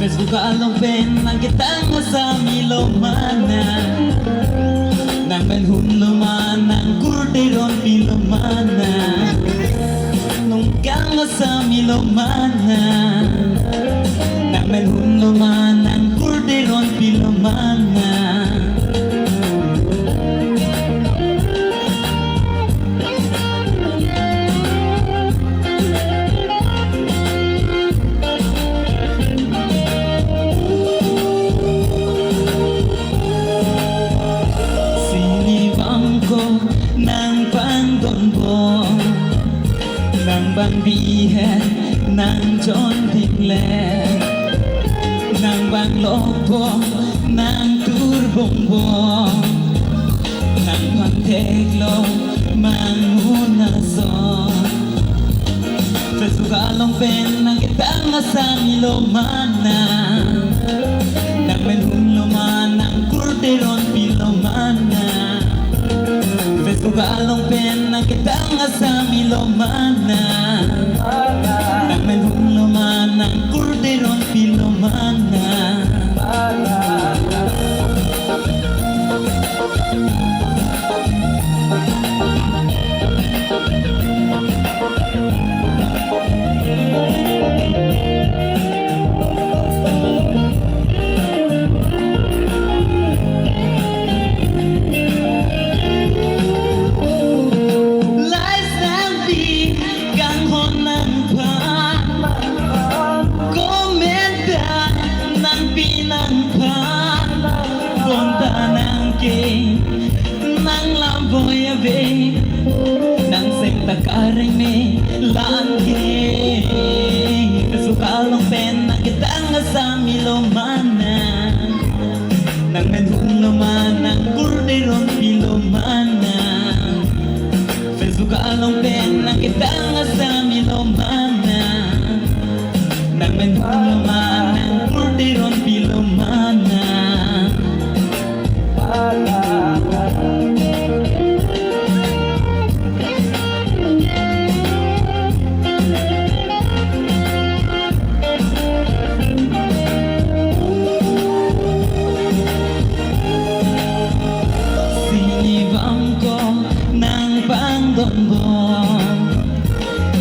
Fesbukalong penang kitang sa milomana Naman hunlumanang kurderon pilomana Nung kang sa milomana Naman hunlumanang kurderon pilomana ng panggonbong ng bangbihen ng John Dinkler ng bangloko ng turbombong ng panteglo mangunason sa sugalong penang kitang sa milomana ng menhunluman ng kurderon pilomana Fesbukalong penang kitang sa milomana Naman hunluman ng kurderon pilomana Nang lamboy abe Nang sekta karime lagi Sukalong penang kitang sa milomana Nang menhunluman ng kurderon pilomana Sukalong penang kitang sa milomana Nang menhunluman ng kurderon pilomana Sinibang ko ng panggonbong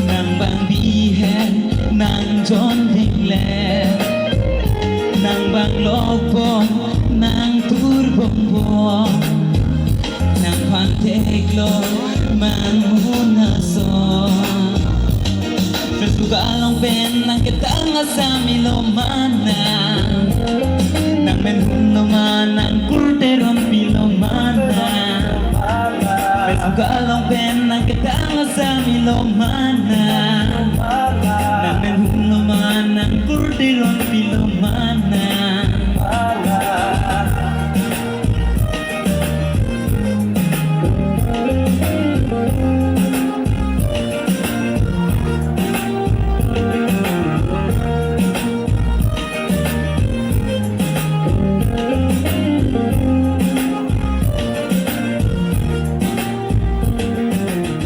ng bangbihen ng John Dinkler ng bangloko ng turbombong ng panteglo mangunason Fesbukalong penang kitang sa milomana ng menhunluman ng kurderon pilomana Fesbukalong penang kitang sa milomana ng menhunluman ng kurderon pilomana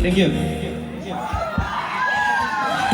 Thank you.